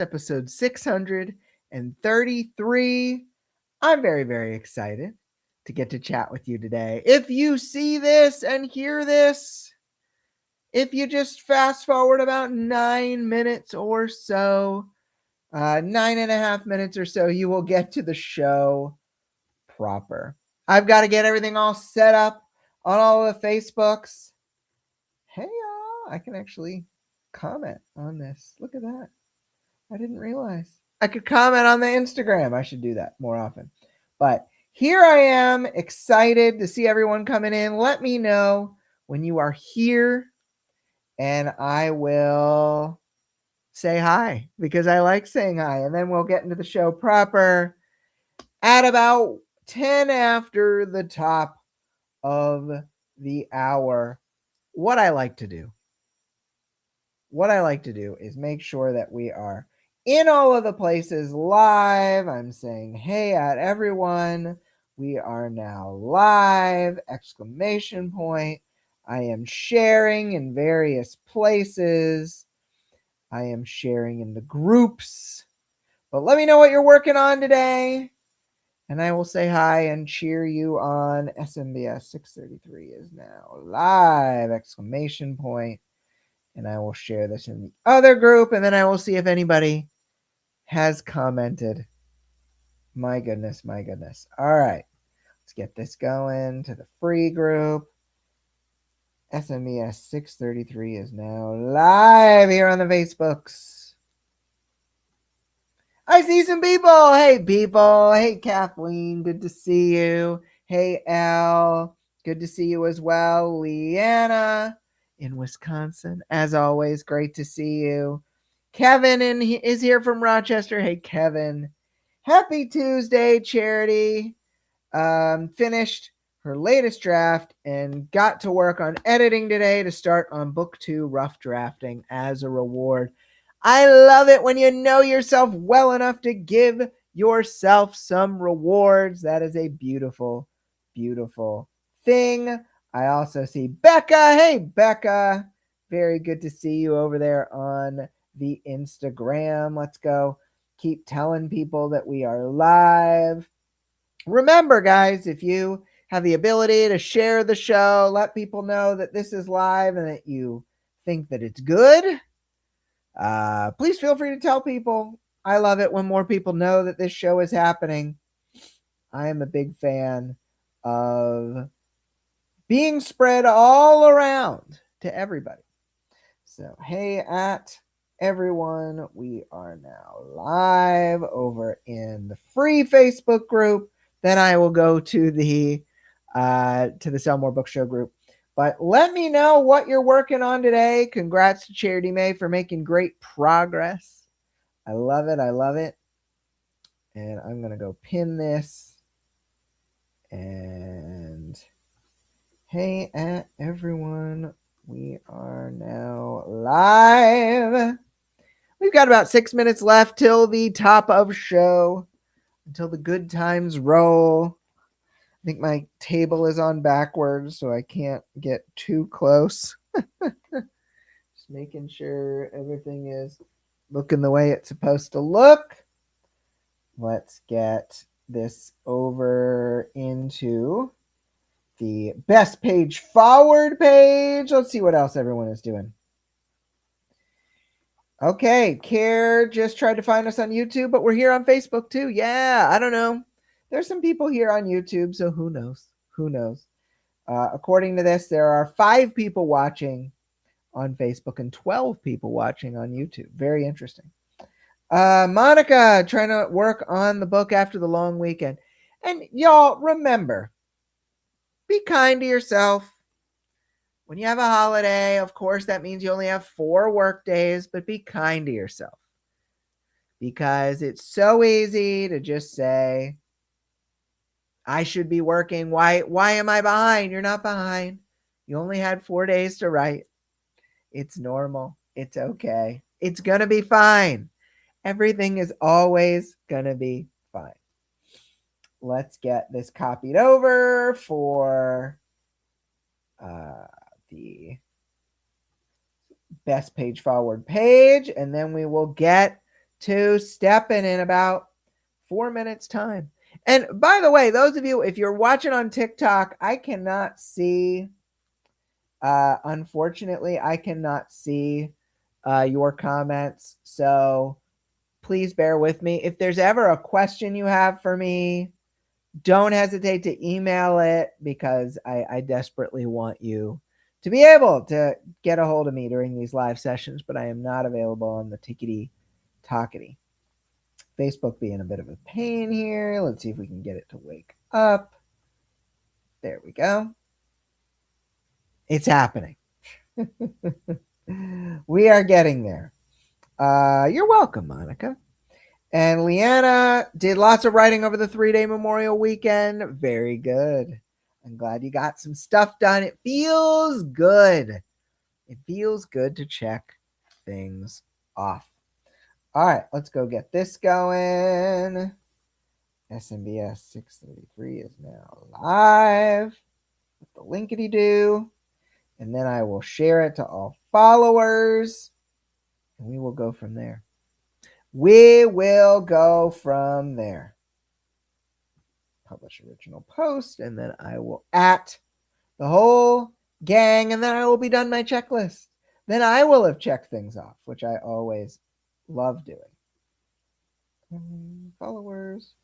episode 633. I'm very, very excited to get to chat with you today. If you see this and hear this, if you just fast forward about 9 minutes or so, 9.5 minutes or so, you will get to the show proper. I've got to get everything all set up on all the Facebooks. Hey, y'all, I can actually comment on this. Look at that. I didn't realize. I could comment on the Instagram. I should do that more often. But here I am, excited to see everyone coming in. Let me know when you are here, and I will say hi because I like saying hi. And then we'll get into the show proper at about 10 after the top of the hour. What I like to do is make sure that we are in all of the places live. I'm saying hey at everyone. We are now live! Exclamation point. I am sharing in various places. I am sharing in the groups. But let me know what you're working on today, and I will say hi and cheer you on. SMBS 633 is now live! Exclamation point. And I will share this in the other group, and then I will see if anybody has commented. My goodness. All right, let's get this going to the free group. SMES 633 is now live here on the Facebooks. I see some people. Hey, people. Hey, Kathleen. Good to see you. Hey, Elle. Good to see you as well. Leanna in Wisconsin. As always, great to see you. Kevin is here from Rochester. Hey, Kevin. Happy Tuesday, Charity. Finished her latest draft and got to work on editing today to start on book 2, rough drafting, as a reward. I love it when you know yourself well enough to give yourself some rewards. That is a beautiful, beautiful thing. I also see Becca. Hey, Becca. Very good to see you over there on the Instagram. Let's go. Keep telling people that we are live. Remember, guys, if you have the ability to share the show, let people know that this is live and that you think that it's good, please feel free to tell people. I love it when more people know that this show is happening. I am a big fan of being spread all around to everybody. So, hey at everyone, we are now live over in the free Facebook group. Then I will go to the Sell More Book Show group. But let me know what you're working on today. Congrats to Charity May for making great progress. I love it. And I'm going to go pin this. And hey at everyone, we are now live. We've got about 6 minutes left till the top of show, until the good times roll. I think my table is on backwards, so I can't get too close. Just making sure everything is looking the way it's supposed to look. Let's get this over into the best page forward page. Let's see what else everyone is doing. Okay, Care just tried to find us on YouTube, but we're here on Facebook too. Yeah, I don't know. There's some people here on YouTube, so who knows? According to this, there are 5 people watching on Facebook and 12 people watching on YouTube. Very interesting. Monica trying to work on the book after the long weekend. And y'all, remember, be kind to yourself. When you have a holiday, of course, that means you only have 4 work days, but be kind to yourself. Because it's so easy to just say, I should be working. Why am I behind? You're not behind. You only had 4 days to write. It's normal. It's okay. It's going to be fine. Everything is always going to be fine. Let's get this copied over for the best page forward page, and then we will get to stepping in about 4 minutes time. And by the way, those of you, if you're watching on TikTok, I cannot see, unfortunately, I cannot see your comments. So please bear with me. If there's ever a question you have for me, don't hesitate to email it, because I desperately want you to be able to get a hold of me during these live sessions, but I am not available on the Tickety Talkity. Facebook being a bit of a pain here. Let's see if we can get it to wake up. There we go. It's happening. We are getting there. You're welcome, Monica. And Leanna did lots of writing over the 3-day Memorial weekend. Very good. I'm glad you got some stuff done. It feels good. It feels good to check things off. All right, let's go get this going. SMBS 633 is now live with the linkity-doo. And then I will share it to all followers. And we will go from there. We will go from there. Publish original post, and then I will at the whole gang, and then I will be done my checklist. Then I will have checked things off, which I always love doing. Followers,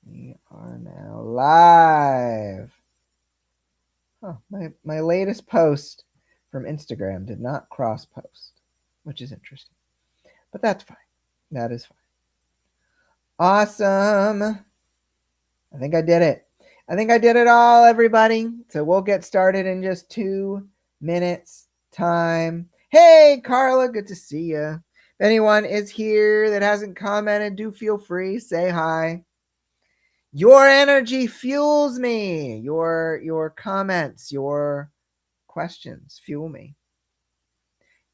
we are now live. Oh, my latest post from Instagram did not cross post, which is interesting. But that's fine. That is fine. Awesome. I think I did it. I think I did it all, everybody. So we'll get started in just 2 minutes time. Hey, Carla, good to see you. If anyone is here that hasn't commented, do feel free, say hi. Your energy fuels me. Your comments, your questions fuel me.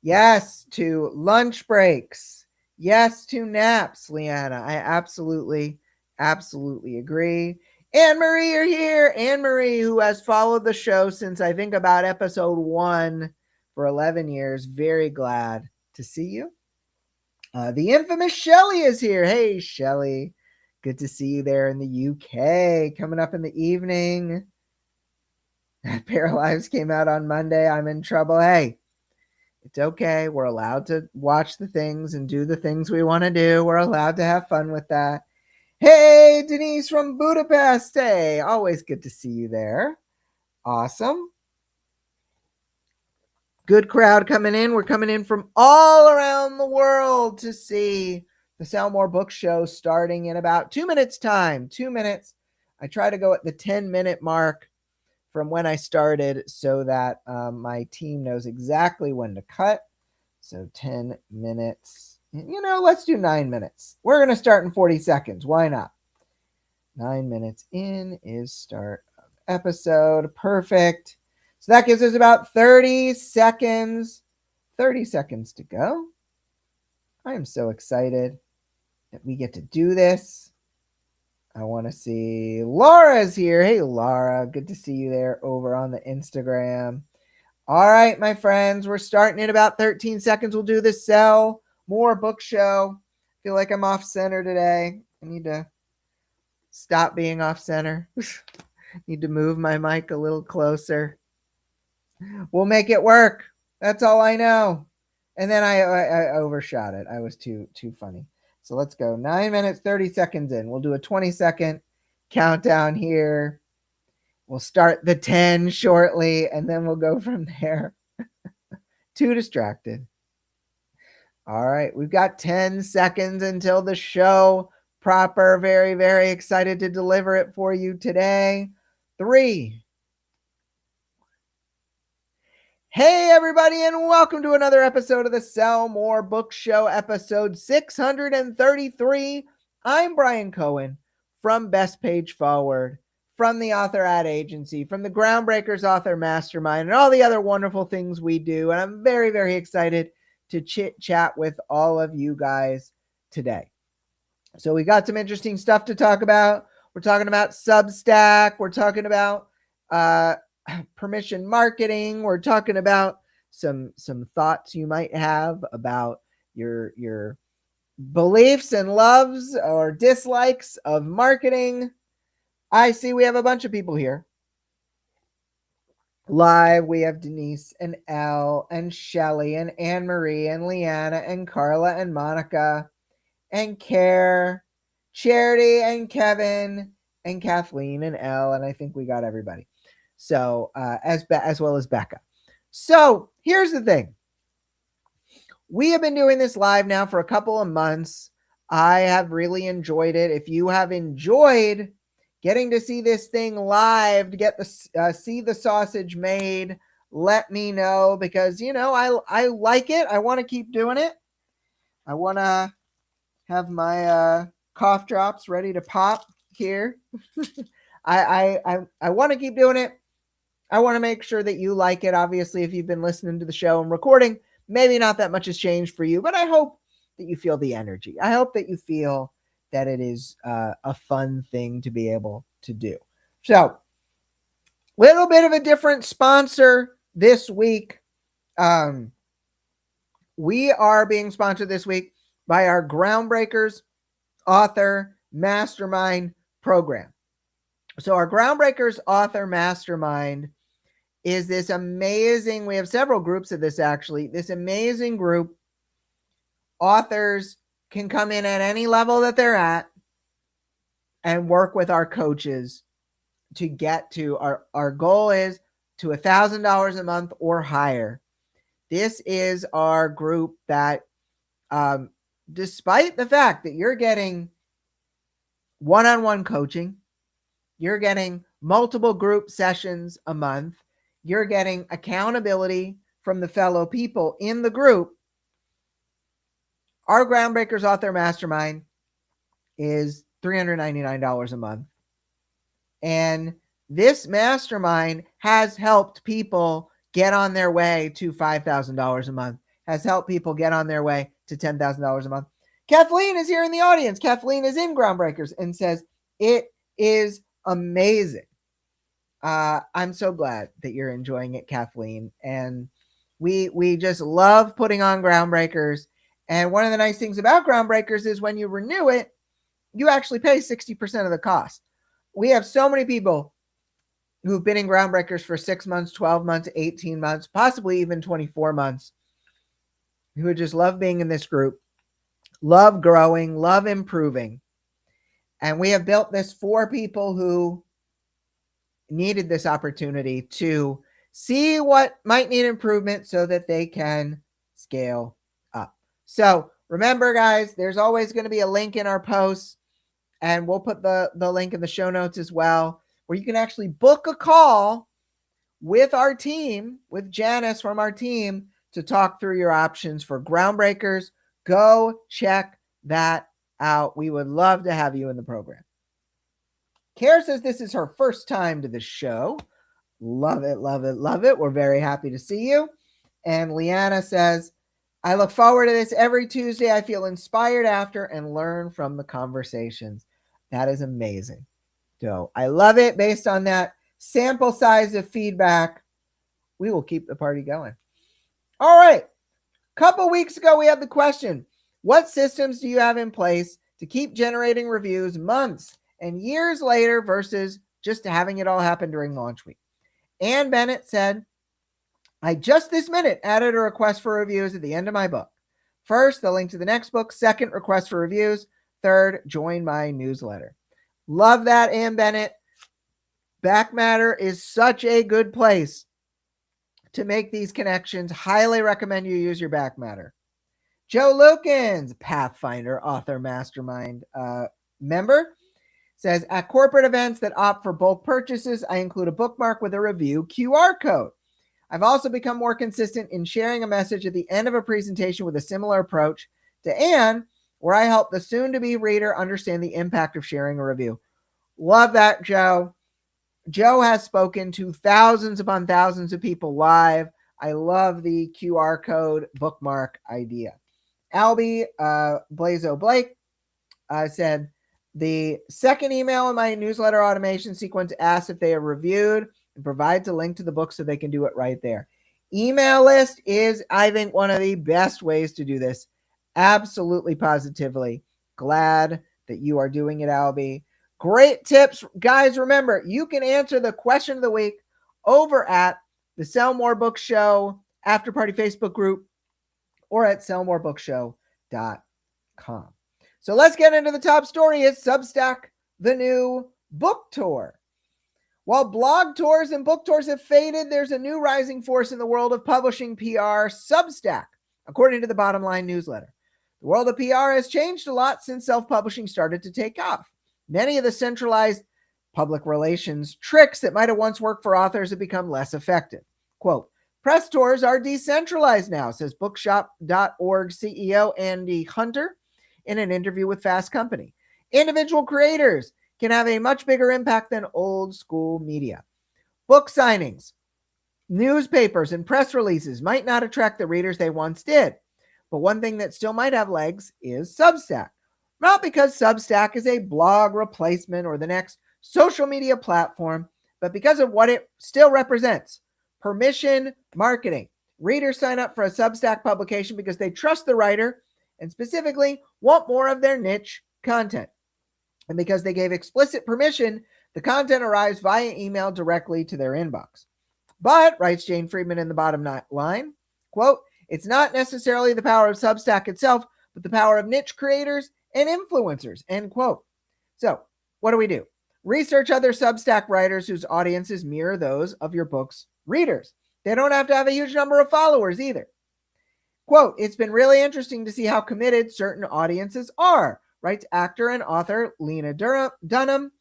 Yes to lunch breaks. Yes to naps, Leanna. I absolutely agree. Anne Marie, you're here. Anne Marie, who has followed the show since I think about episode 1 for 11 years. Very glad to see you. The infamous Shelly is here. Hey, Shelly. Good to see you there in the UK. Coming up in the evening. Paralives came out on Monday. I'm in trouble. Hey, it's okay. We're allowed to watch the things and do the things we want to do. We're allowed to have fun with that. Hey, Denise from Budapest. Hey, always good to see you there. Awesome. Good crowd coming in. We're coming in from all around the world to see the Sell More Book Show starting in about 2 minutes time. 2 minutes. I try to go at the 10-minute mark from when I started so that my team knows exactly when to cut. So 10 minutes. Let's do 9 minutes. We're going to start in 40 seconds. Why not? 9 minutes in is start of episode. Perfect. So that gives us about 30 seconds. 30 seconds to go. I am so excited that we get to do this. I want to see Laura's here. Hey, Laura. Good to see you there over on the Instagram. All right, my friends. We're starting in about 13 seconds. We'll do the Sell More Book Show. I feel like I'm off center today. I need to stop being off center. Need to move my mic a little closer. We'll make it work. That's all I know. And then I overshot it. I was too funny. So let's go 9 minutes, 30 seconds in. We'll do a 20-second countdown here. We'll start the 10 shortly, and then we'll go from there. Too distracted. All right, we've got 10 seconds until the show proper. Very, very excited to deliver it for you today. 3. Hey, everybody, and welcome to another episode of the Sell More Book Show, episode 633. I'm Brian Cohen from Best Page Forward, from the Author Ad Agency, from the Groundbreakers Author Mastermind, and all the other wonderful things we do. And I'm very, very excited to chit-chat with all of you guys today. So we got some interesting stuff to talk about. We're talking about Substack. We're talking about permission marketing. We're talking about some thoughts you might have about your beliefs and loves or dislikes of marketing. I see we have a bunch of people here. Live, we have Denise and Elle and Shelly and Anne Marie and Leanna and Carla and Monica and Care, Charity and Kevin and Kathleen and Elle, and I think we got everybody. So as well as Becca. So here's the thing. We have been doing this live now for a couple of months. I have really enjoyed it. If you have enjoyed getting to see this thing live, to get the see the sausage made, let me know, because I like it. I want to keep doing it. I want to have my cough drops ready to pop here. I want to keep doing it. I want to make sure that you like it. Obviously, if you've been listening to the show and recording, maybe not that much has changed for you, but I hope that you feel the energy. I hope that you feel that it is a fun thing to be able to do. So, little bit of a different sponsor this week. We are being sponsored this week by our Groundbreakers Author Mastermind program. So our Groundbreakers Author Mastermind is this amazing, we have several groups of this actually, this amazing group. Authors can come in at any level that they're at and work with our coaches to get to our goal is to $1,000 a month or higher. This is our group that despite the fact that you're getting one-on-one coaching, you're getting multiple group sessions a month, you're getting accountability from the fellow people in the group. Our Groundbreakers Author Mastermind is $399 a month. And this mastermind has helped people get on their way to $5,000 a month, has helped people get on their way to $10,000 a month. Kathleen is here in the audience. Kathleen is in Groundbreakers and says, it is amazing. I'm so glad that you're enjoying it, Kathleen. And we just love putting on Groundbreakers. And one of the nice things about Groundbreakers is when you renew it, you actually pay 60% of the cost. We have so many people who've been in Groundbreakers for 6 months, 12 months, 18 months, possibly even 24 months, who just love being in this group, love growing, love improving. And we have built this for people who needed this opportunity to see what might need improvement so that they can scale up. So remember, guys, there's always going to be a link in our posts, and we'll put the link in the show notes as well, where you can actually book a call with our team, with Janice from our team, to talk through your options for Groundbreakers. Go check that out. We would love to have you in the program. Kara says this is her first time to the show. Love it, love it, love it. We're very happy to see you. And Leanna says, I look forward to this every Tuesday. I feel inspired after and learn from the conversations. That is amazing. So I love it. Based on that sample size of feedback, we will keep the party going. All right. A couple weeks ago, we had the question, what systems do you have in place to keep generating reviews months and years later versus just having it all happen during launch week? Ann Bennett said, I just this minute added a request for reviews at the end of my book. First, the link to the next book. Second, request for reviews. Third, join my newsletter. Love that, Ann Bennett. Backmatter is such a good place to make these connections. Highly recommend you use your Backmatter. Joe Lukens, Pathfinder Author Mastermind member, says, at corporate events that opt for bulk purchases, I include a bookmark with a review QR code. I've also become more consistent in sharing a message at the end of a presentation with a similar approach to Anne, where I help the soon-to-be reader understand the impact of sharing a review. Love that, Joe. Joe has spoken to thousands upon thousands of people live. I love the QR code bookmark idea. Albie Blazo Blake said, the second email in my newsletter automation sequence asks if they are reviewed and provides a link to the book so they can do it right there. Email list is, I think, one of the best ways to do this. Absolutely, positively glad that you are doing it, Albie. Great tips. Guys, remember, you can answer the question of the week over at the Sell More Book Show After Party Facebook group or at sellmorebookshow.com. So let's get into the top story. Is Substack the new book tour? While blog tours and book tours have faded, there's a new rising force in the world of publishing PR, Substack, according to the Bottom Line newsletter. The world of PR has changed a lot since self-publishing started to take off. Many of the centralized public relations tricks that might have once worked for authors have become less effective. Quote, press tours are decentralized now, says bookshop.org CEO Andy Hunter in an interview with Fast Company. Individual creators can have a much bigger impact than old school media. Book signings, newspapers, and press releases might not attract the readers they once did. But one thing that still might have legs is Substack. Not because Substack is a blog replacement or the next social media platform, but because of what it still represents. Permission marketing. Readers sign up for a Substack publication because they trust the writer and specifically want more of their niche content. And because they gave explicit permission, the content arrives via email directly to their inbox. But, writes Jane Friedman in the bottom line, quote, it's not necessarily the power of Substack itself, but the power of niche creators and influencers, end quote. So, what do? Research other Substack writers whose audiences mirror those of your book's readers. They don't have to have a huge number of followers either. Quote, it's been really interesting to see how committed certain audiences are, writes actor and author Lena Dunham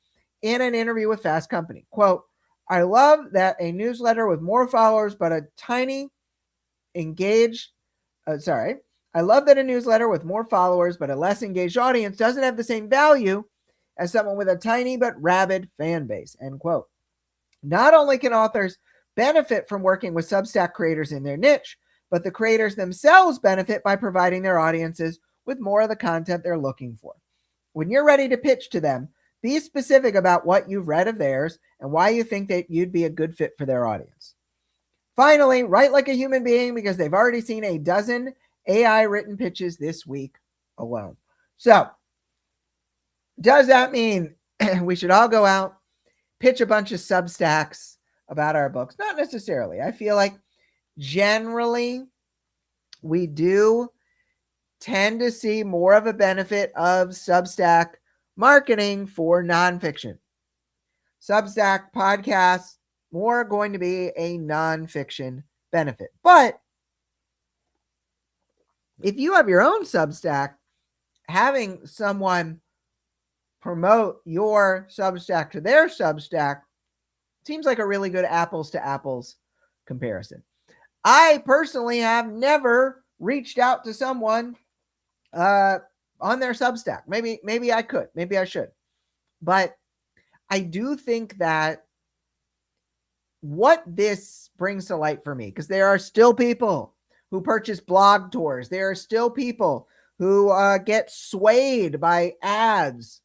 in an interview with Fast Company. Quote, I love that a newsletter with more followers but a tiny I love that a newsletter with more followers but a less engaged audience doesn't have the same value as someone with a tiny but rabid fan base, end quote. Not only can authors benefit from working with Substack creators in their niche, but the creators themselves benefit by providing their audiences with more of the content they're looking for. When you're ready to pitch to them, be specific about what you've read of theirs and why you think that you'd be a good fit for their audience. Finally, write like a human being because they've already seen a dozen AI written pitches this week alone. So, does that mean we should all go out, pitch a bunch of Substacks about our books? Not necessarily. I feel like generally we do tend to see more of a benefit of Substack marketing for nonfiction. Substack podcasts, more going to be a nonfiction benefit. But if you have your own Substack, having someone promote your Substack to their Substack seems like a really good apples to apples comparison. I personally have never reached out to someone on their Substack. Maybe I could, maybe I should. But I do think that what this brings to light for me, because there are still people who purchase blog tours. There are still people who get swayed by ads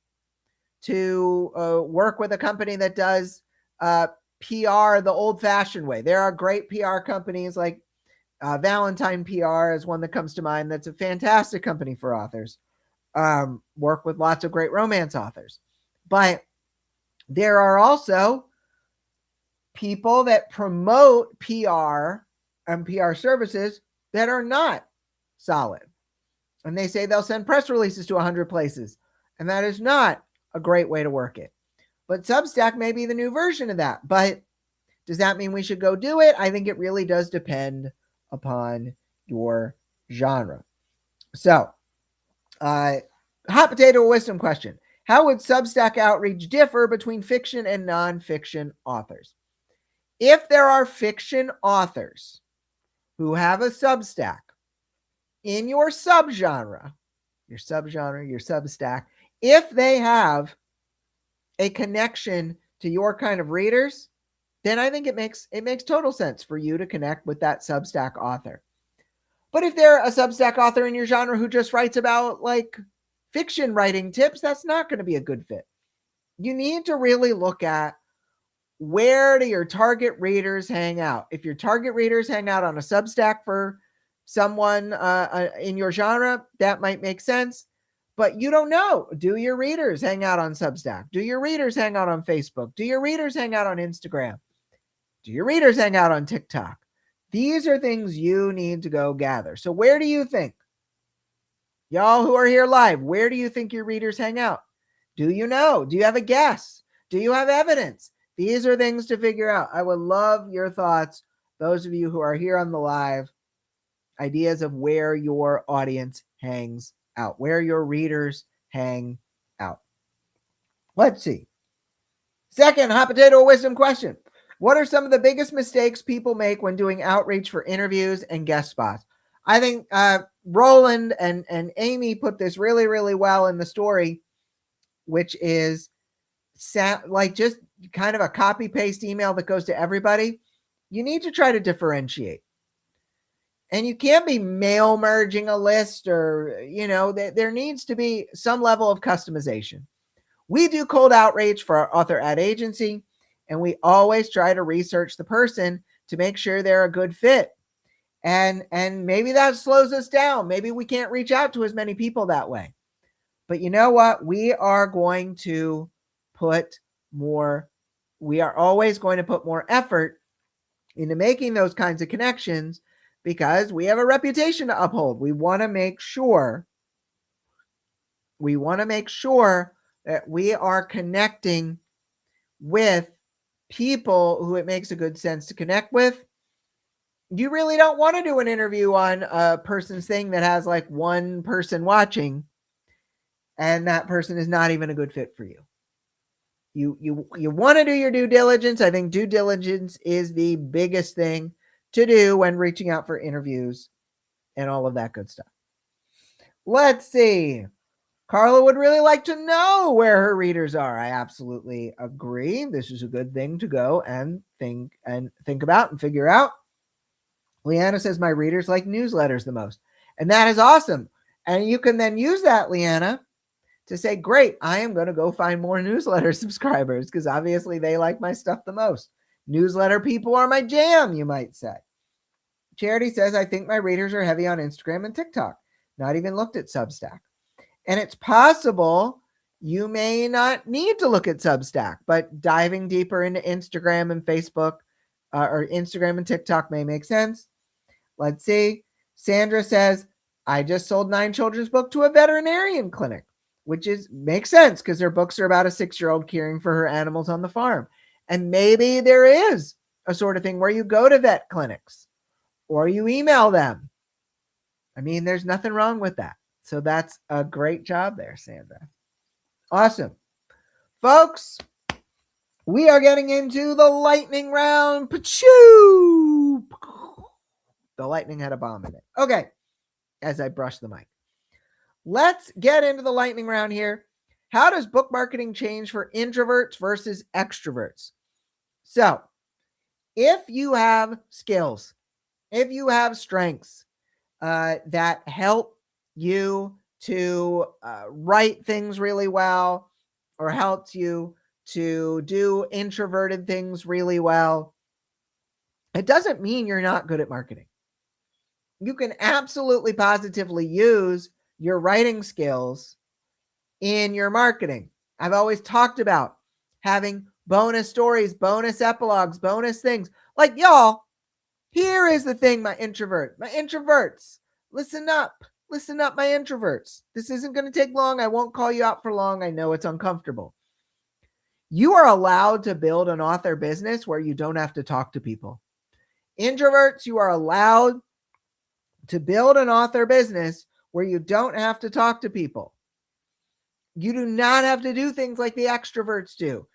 to work with a company that does PR the old-fashioned way. There are great PR companies like Valentine PR is one that comes to mind. That's a fantastic company for authors. Work with lots of great romance authors. But there are also people that promote PR and PR services that are not solid. And they say they'll send press releases to 100 places. And that is not a great way to work it. But Substack may be the new version of that. But does that mean we should go do it? I think it really does depend upon your genre. So, hot potato wisdom question. How would Substack outreach differ between fiction and nonfiction authors? If there are fiction authors who have a Substack in your subgenre, your Substack, if they have a connection to your kind of readers, then I think it makes total sense for you to connect with that Substack author. But if they're a Substack author in your genre who just writes about like fiction writing tips, that's not going to be a good fit. You need to really look at where do your target readers hang out. If your target readers hang out on a Substack for someone in your genre, that might make sense. But you don't know. Do your readers hang out on Substack? Do your readers hang out on Facebook? Do your readers hang out on Instagram? Do your readers hang out on TikTok? These are things you need to go gather. So where do you think, y'all who are here live, where do you think your readers hang out? Do you know? Do you have a guess? Do you have evidence? These are things to figure out. I would love your thoughts. Those of you who are here on the live, ideas of where your audience hangs out, where your readers hang out. Let's see. Second hot potato wisdom question. What are some of the biggest mistakes people make when doing outreach for interviews and guest spots? I think Roland and Amy put this really, really well in the story, which is like just kind of a copy paste email that goes to everybody. You need to try to differentiate. And you can't be mail merging a list, or, there needs to be some level of customization. We do cold outreach for our author ad agency, and we always try to research the person to make sure they're a good fit. And maybe that slows us down. Maybe we can't reach out to as many people that way. But you know what? We are always going to put more effort into making those kinds of connections, because we have a reputation to uphold. We want to make sure that we are connecting with people who it makes a good sense to connect with. You really don't want to do an interview on a person's thing that has like one person watching, and that person is not even a good fit for you. You want to do your due diligence. I think due diligence is the biggest thing to do when reaching out for interviews and all of that good stuff. Let's see. Carla would really like to know where her readers are. I absolutely agree. This is a good thing to go and think about and figure out. Leanna says, my readers like newsletters the most. And that is awesome. And you can then use that, Leanna, to say, great, I am going to go find more newsletter subscribers, because obviously they like my stuff the most. Newsletter people are my jam, you might say. Charity says, I think my readers are heavy on Instagram and TikTok. Not even looked at Substack. And it's possible you may not need to look at Substack, but diving deeper into Instagram and Facebook or Instagram and TikTok may make sense. Let's see. Sandra says, I just sold 9 children's books to a veterinarian clinic, which makes sense because their books are about a 6-year-old caring for her animals on the farm. And maybe there is a sort of thing where you go to vet clinics or you email them. I mean, there's nothing wrong with that. So that's a great job there, Sandra. Awesome. Folks, we are getting into the lightning round. Pachoo! The lightning had a bomb in it. Okay, as I brush the mic. Let's get into the lightning round here. How does book marketing change for introverts versus extroverts? So, if you have skills, if you have strengths that help you to write things really well, or helps you to do introverted things really well, it doesn't mean you're not good at marketing. You can absolutely positively use your writing skills in your marketing. I've always talked about having bonus stories, bonus epilogues, bonus things. Like, y'all, here is the thing, my introverts, listen up, my introverts. This isn't going to take long. I won't call you out for long. I know it's uncomfortable. You are allowed to build an author business where you don't have to talk to people. Introverts, you are allowed to build an author business where you don't have to talk to people. You do not have to do things like the extroverts do.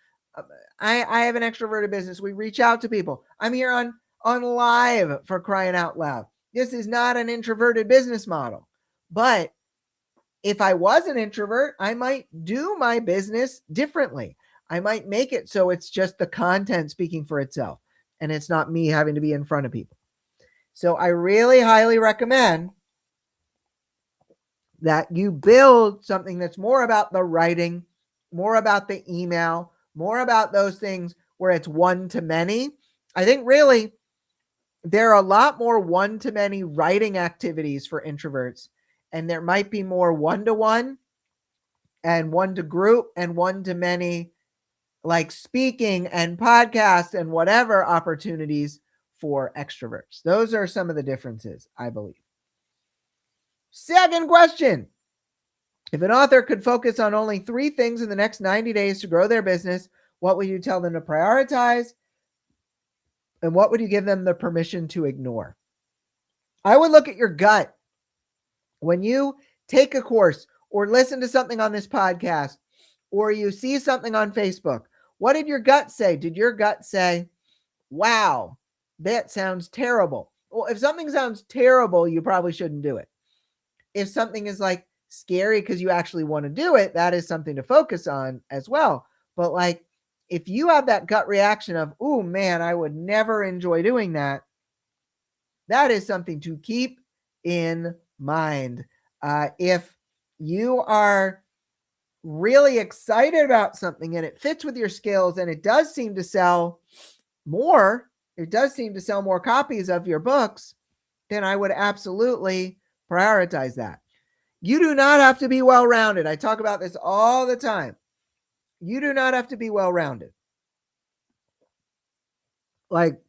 I have an extroverted business. We reach out to people. I'm here on live, for crying out loud. This is not an introverted business model. But if I was an introvert, I might do my business differently. I might make it so it's just the content speaking for itself, and it's not me having to be in front of people. So I really highly recommend that you build something that's more about the writing, more about the email, more about those things where it's one to many. I think really there are a lot more one-to-many writing activities for introverts, and there might be more one-to-one and one-to-group and one-to-many, like speaking and podcast and whatever opportunities for extroverts. Those are some of the differences, I believe. Second question. If an author could focus on only 3 things in the next 90 days to grow their business, what would you tell them to prioritize? And what would you give them the permission to ignore? I would look at your gut. When you take a course or listen to something on this podcast or you see something on Facebook, what did your gut say? Did your gut say, wow, that sounds terrible? Well, if something sounds terrible, you probably shouldn't do it. If something is like scary because you actually want to do it, that is something to focus on as well. But like, if you have that gut reaction of, oh man, I would never enjoy doing that, that is something to keep in mind. If you are really excited about something and it fits with your skills and it does seem to sell more, it does seem to sell more copies of your books, then I would absolutely prioritize that. You do not have to be well-rounded. I talk about this all the time. You do not have to be well-rounded. Like,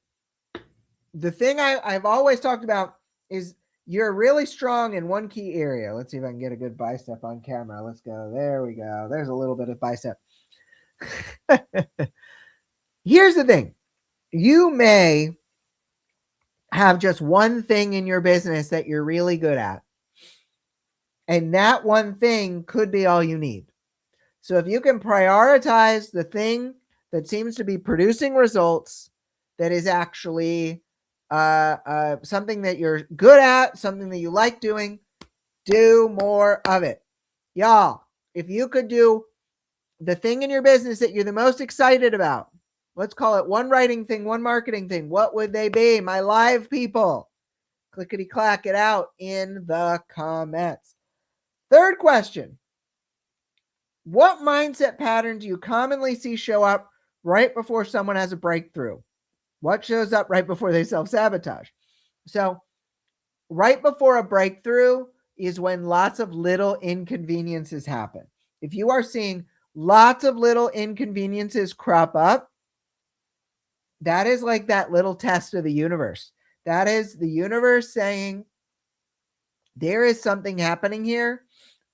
the thing I've always talked about is you're really strong in one key area. Let's see if I can get a good bicep on camera. Let's go. There we go. There's a little bit of bicep. Here's the thing. You may have just one thing in your business that you're really good at. And that one thing could be all you need. So if you can prioritize the thing that seems to be producing results, that is actually something that you're good at, something that you like doing, do more of it. Y'all, if you could do the thing in your business that you're the most excited about, let's call it one writing thing, one marketing thing, what would they be? My live people, clickety clack it out in the comments. Third question. What mindset pattern do you commonly see show up right before someone has a breakthrough? What shows up right before they self-sabotage? So right before a breakthrough is when lots of little inconveniences happen. If you are seeing lots of little inconveniences crop up, that is like that little test of the universe. That is the universe saying there is something happening here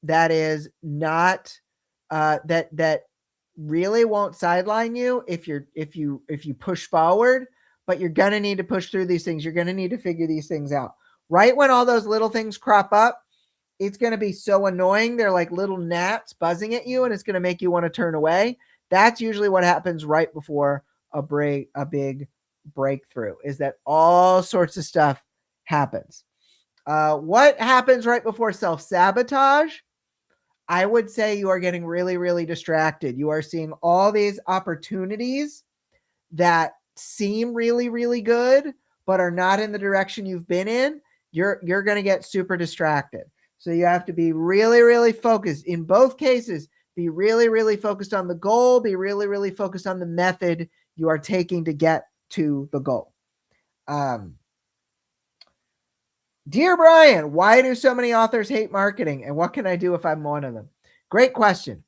that is not that really won't sideline you if you push forward, but you're going to need to push through these things. You're going to need to figure these things out. Right when all those little things crop up, it's going to be so annoying. They're like little gnats buzzing at you and it's going to make you want to turn away. That's usually what happens right before a big breakthrough, is that all sorts of stuff happens. What happens right before self-sabotage? I would say you are getting really, really distracted. You are seeing all these opportunities that seem really, really good, but are not in the direction you've been in. You're going to get super distracted. So you have to be really, really focused. In both cases, be really, really focused on the goal. Be really, really focused on the method you are taking to get to the goal. Dear Brian, why do so many authors hate marketing? And what can I do if I'm one of them? Great question.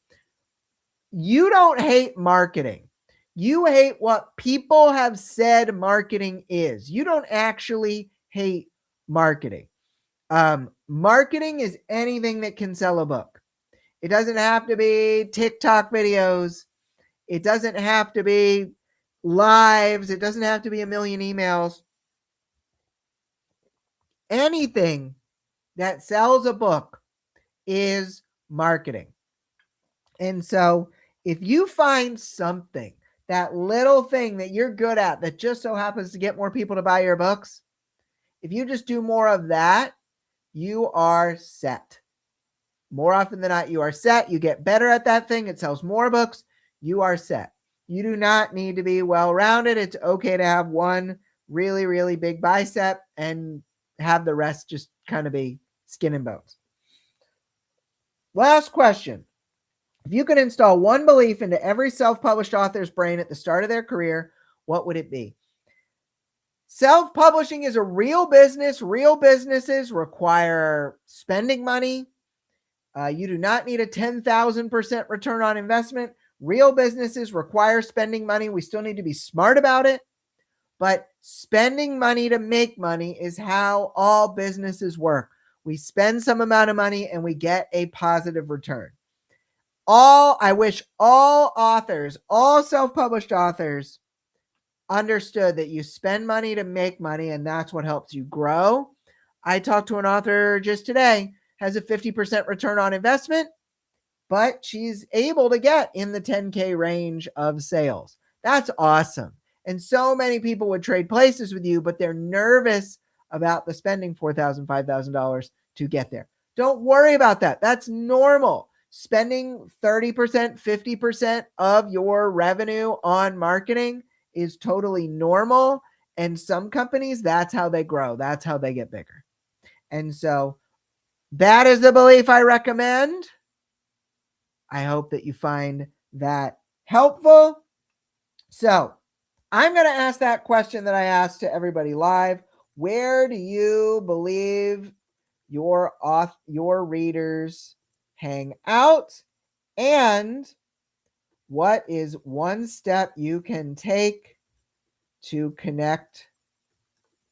You don't hate marketing. You hate what people have said marketing is. You don't actually hate marketing. Marketing is anything that can sell a book. It doesn't have to be TikTok videos. It doesn't have to be lives. It doesn't have to be a million emails. Anything that sells a book is marketing. And so if you find something, that little thing that you're good at that just so happens to get more people to buy your books, if you just do more of that, you are set. More often than not, you are set. You get better at that thing. It sells more books. You are set. You do not need to be well-rounded. It's okay to have one really, really big bicep and have the rest just kind of be skin and bones. Last question. If you could install one belief into every self-published author's brain at the start of their career, what would it be? Self-publishing is a real business. Real businesses require spending money. You do not need a 10,000% return on investment. Real businesses require spending money. We still need to be smart about it. But spending money to make money is how all businesses work. We spend some amount of money and we get a positive return. I wish all authors, all self-published authors understood that you spend money to make money, and that's what helps you grow. I talked to an author just today, has a 50% return on investment, but she's able to get in the 10K range of sales. That's awesome. And so many people would trade places with you, but they're nervous about the spending $4,000, $5,000 to get there. Don't worry about that. That's normal. Spending 30%, 50% of your revenue on marketing is totally normal. And some companies, that's how they grow. That's how they get bigger. And so that is the belief I recommend. I hope that you find that helpful. So I'm going to ask that question that I asked to everybody live. Where do you believe your readers hang out? And what is one step you can take to connect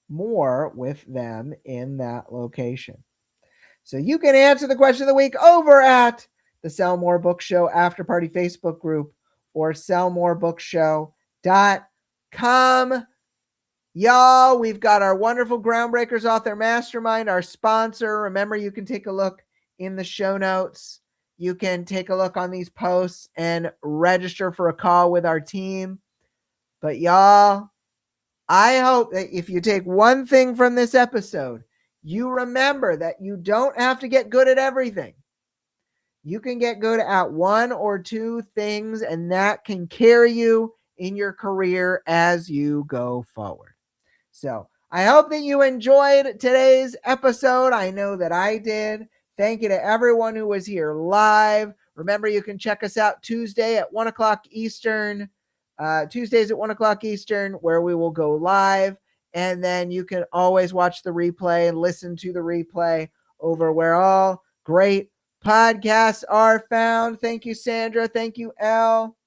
more with them in that location? So you can answer the question of the week over at the Sell More Book Show After Party Facebook group or sellmorebookshow.com. Y'all, we've got our wonderful Groundbreakers Author Mastermind, our sponsor. Remember, you can take a look in the show notes. You can take a look on these posts and register for a call with our team. But y'all, I hope that if you take one thing from this episode, you remember that you don't have to get good at everything. You can get good at one or two things, and that can carry you in your career as you go forward. So I hope that you enjoyed today's episode. I know that I did. Thank you to everyone who was here live. Remember, you can check us out Tuesday at 1 o'clock Eastern. Tuesdays at 1 o'clock Eastern, where we will go live. And then you can always watch the replay and listen to the replay over where all great podcasts are found. Thank you, Sandra. Thank you, Elle.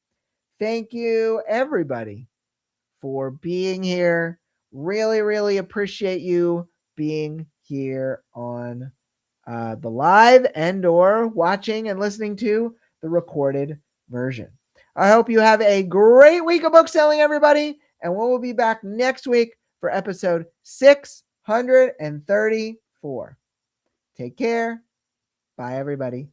Thank you, everybody, for being here. Really, really appreciate you being here on the live and or watching and listening to the recorded version. I hope you have a great week of book selling, everybody. And we will be back next week for episode 634. Take care. Bye, everybody.